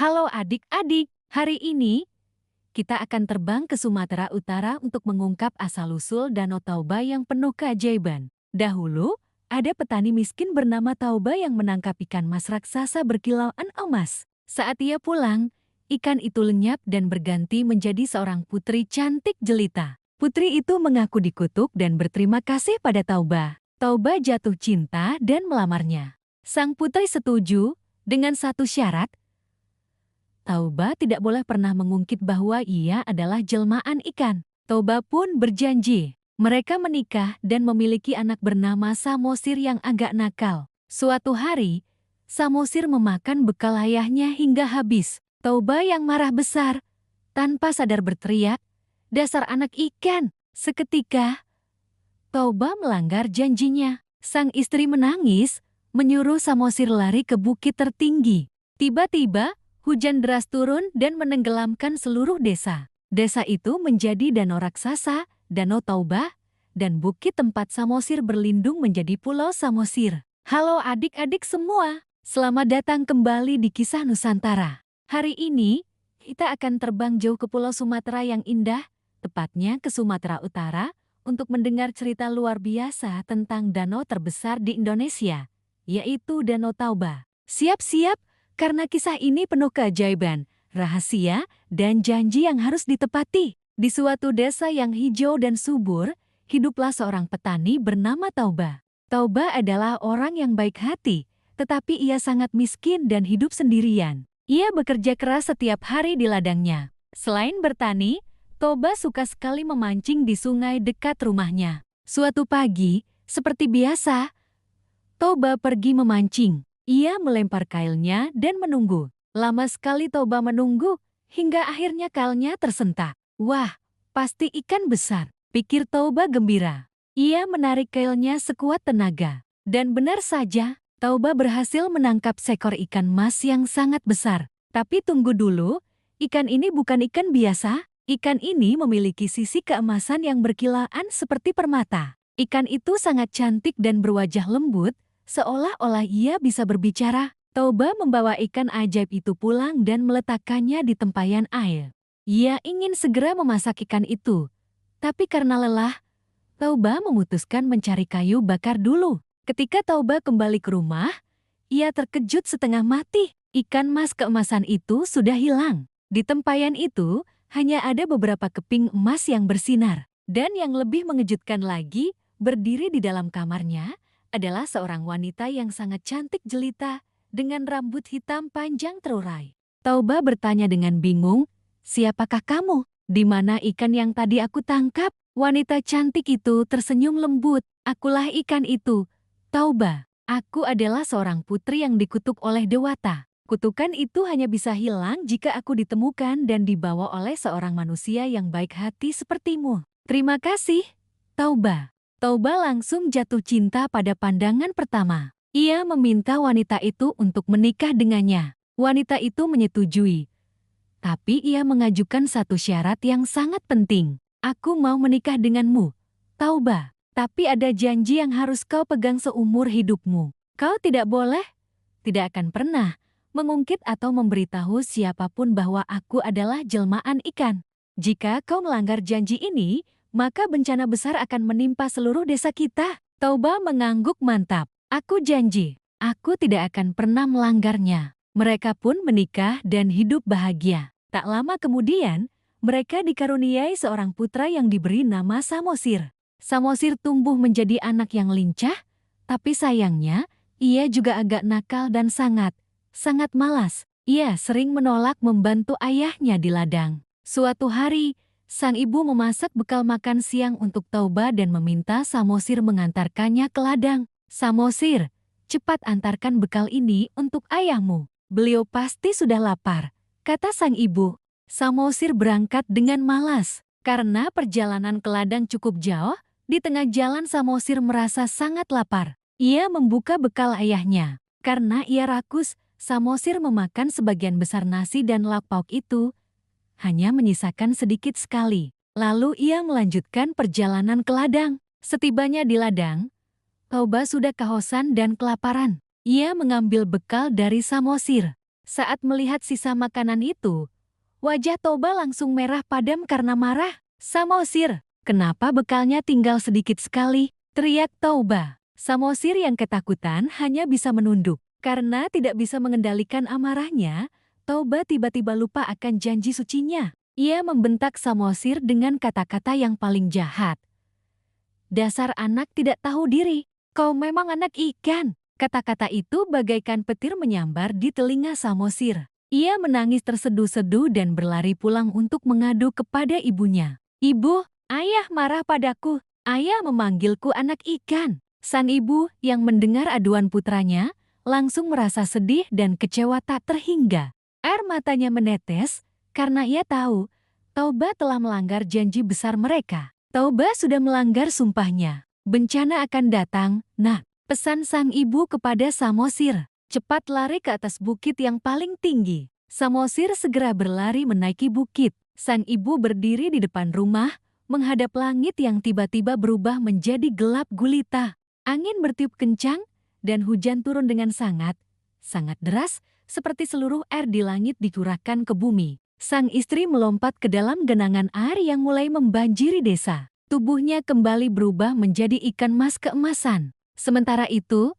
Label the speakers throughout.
Speaker 1: Halo adik-adik, hari ini kita akan terbang ke Sumatera Utara untuk mengungkap asal-usul Danau Tauba yang penuh keajaiban. Dahulu, ada petani miskin bernama Tauba yang menangkap ikan mas raksasa berkilauan emas. Saat ia pulang, ikan itu lenyap dan berganti menjadi seorang putri cantik jelita. Putri itu mengaku dikutuk dan berterima kasih pada Tauba. Tauba jatuh cinta dan melamarnya. Sang putri setuju dengan satu syarat. Tauba tidak boleh pernah mengungkit bahwa ia adalah jelmaan ikan. Tauba pun berjanji. Mereka menikah dan memiliki anak bernama Samosir yang agak nakal. Suatu hari, Samosir memakan bekal ayahnya hingga habis. Tauba yang marah besar, tanpa sadar berteriak, "Dasar anak ikan!" Seketika, Tauba melanggar janjinya. Sang istri menangis, menyuruh Samosir lari ke bukit tertinggi. Tiba-tiba, hujan deras turun dan menenggelamkan seluruh desa. Desa itu menjadi danau raksasa, Danau Tauba, dan bukit tempat Samosir berlindung menjadi Pulau Samosir. Halo adik-adik semua, selamat datang kembali di Kisah Nusantara. Hari ini, kita akan terbang jauh ke Pulau Sumatera yang indah, tepatnya ke Sumatera Utara, untuk mendengar cerita luar biasa tentang danau terbesar di Indonesia, yaitu Danau Tauba. Siap-siap, karena kisah ini penuh keajaiban, rahasia, dan janji yang harus ditepati. Di suatu desa yang hijau dan subur, hiduplah seorang petani bernama Tauba. Tauba adalah orang yang baik hati, tetapi ia sangat miskin dan hidup sendirian. Ia bekerja keras setiap hari di ladangnya. Selain bertani, Tauba suka sekali memancing di sungai dekat rumahnya. Suatu pagi, seperti biasa, Tauba pergi memancing. Ia melempar kailnya dan menunggu. Lama sekali Tauba menunggu, hingga akhirnya kailnya tersentak. Wah, pasti ikan besar, pikir Tauba gembira. Ia menarik kailnya sekuat tenaga. Dan benar saja, Tauba berhasil menangkap seekor ikan mas yang sangat besar. Tapi tunggu dulu, ikan ini bukan ikan biasa. Ikan ini memiliki sisi keemasan yang berkilaan seperti permata. Ikan itu sangat cantik dan berwajah lembut, seolah-olah ia bisa berbicara. Tauba membawa ikan ajaib itu pulang dan meletakkannya di tempayan air. Ia ingin segera memasak ikan itu. Tapi karena lelah, Tauba memutuskan mencari kayu bakar dulu. Ketika Tauba kembali ke rumah, ia terkejut setengah mati. Ikan mas keemasan itu sudah hilang. Di tempayan itu, hanya ada beberapa keping emas yang bersinar. Dan yang lebih mengejutkan lagi, berdiri di dalam kamarnya, adalah seorang wanita yang sangat cantik jelita dengan rambut hitam panjang terurai. Tauba bertanya dengan bingung, "Siapakah kamu? Di mana ikan yang tadi aku tangkap?" Wanita cantik itu tersenyum lembut, "Akulah ikan itu, Tauba. Aku adalah seorang putri yang dikutuk oleh dewata. Kutukan itu hanya bisa hilang jika aku ditemukan dan dibawa oleh seorang manusia yang baik hati sepertimu. Terima kasih, Tauba." Tauba langsung jatuh cinta pada pandangan pertama. Ia meminta wanita itu untuk menikah dengannya. Wanita itu menyetujui. Tapi ia mengajukan satu syarat yang sangat penting. "Aku mau menikah denganmu, Tauba. Tapi ada janji yang harus kau pegang seumur hidupmu. Kau tidak akan pernah mengungkit atau memberitahu siapapun bahwa aku adalah jelmaan ikan. Jika kau melanggar janji ini, maka bencana besar akan menimpa seluruh desa kita." Tauba mengangguk mantap. "Aku janji, aku tidak akan pernah melanggarnya." Mereka pun menikah dan hidup bahagia. Tak lama kemudian, mereka dikaruniai seorang putra yang diberi nama Samosir. Samosir tumbuh menjadi anak yang lincah, tapi sayangnya, ia juga agak nakal dan sangat malas. Ia sering menolak membantu ayahnya di ladang. Suatu hari, sang ibu memasak bekal makan siang untuk Tauba dan meminta Samosir mengantarkannya ke ladang. "Samosir, cepat antarkan bekal ini untuk ayahmu. Beliau pasti sudah lapar," kata sang ibu. Samosir berangkat dengan malas. Karena perjalanan ke ladang cukup jauh, di tengah jalan Samosir merasa sangat lapar. Ia membuka bekal ayahnya. Karena ia rakus, Samosir memakan sebagian besar nasi dan lauk pauk itu, hanya menyisakan sedikit sekali. Lalu ia melanjutkan perjalanan ke ladang. Setibanya di ladang, Tauba sudah kehausan dan kelaparan. Ia mengambil bekal dari Samosir. Saat melihat sisa makanan itu, wajah Toba langsung merah padam karena marah. Samosir, kenapa bekalnya tinggal sedikit sekali? Teriak Toba. Samosir yang ketakutan hanya bisa menunduk. Karena tidak bisa mengendalikan amarahnya, Toba tiba-tiba lupa akan janji sucinya. Ia membentak Samosir dengan kata-kata yang paling jahat. Dasar anak tidak tahu diri, kau memang anak ikan. Kata-kata itu bagaikan petir menyambar di telinga Samosir. Ia menangis terseduh-seduh dan berlari pulang untuk mengadu kepada ibunya. Ibu, ayah marah padaku. Ayah memanggilku anak ikan. Sang ibu yang mendengar aduan putranya langsung merasa sedih dan kecewa tak terhingga. Air matanya menetes karena ia tahu Toba telah melanggar janji besar mereka. Toba sudah melanggar sumpahnya. Bencana akan datang, nak. Pesan sang ibu kepada Samosir. Cepat lari ke atas bukit yang paling tinggi. Samosir segera berlari menaiki bukit. Sang ibu berdiri di depan rumah, menghadap langit yang tiba-tiba berubah menjadi gelap gulita. Angin bertiup kencang, dan hujan turun dengan sangat deras, seperti seluruh air di langit dicurahkan ke bumi. Sang istri melompat ke dalam genangan air yang mulai membanjiri desa. Tubuhnya kembali berubah menjadi ikan mas keemasan. Sementara itu,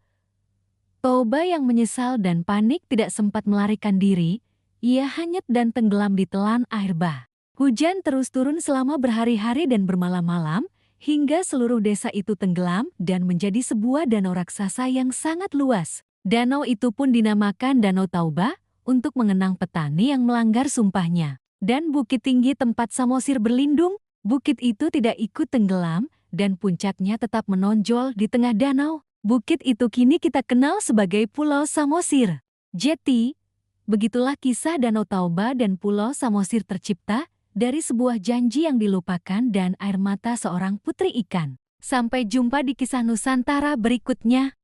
Speaker 1: Toba yang menyesal dan panik tidak sempat melarikan diri. Ia hanyut dan tenggelam di telan air bah. Hujan terus turun selama berhari-hari dan bermalam-malam, hingga seluruh desa itu tenggelam dan menjadi sebuah danau raksasa yang sangat luas. Danau itu pun dinamakan Danau Tauba untuk mengenang petani yang melanggar sumpahnya. Dan bukit tinggi tempat Samosir berlindung, bukit itu tidak ikut tenggelam dan puncaknya tetap menonjol di tengah danau. Bukit itu kini kita kenal sebagai Pulau Samosir. Jadi, begitulah kisah Danau Tauba dan Pulau Samosir tercipta dari sebuah janji yang dilupakan dan air mata seorang putri ikan. Sampai jumpa di kisah Nusantara berikutnya.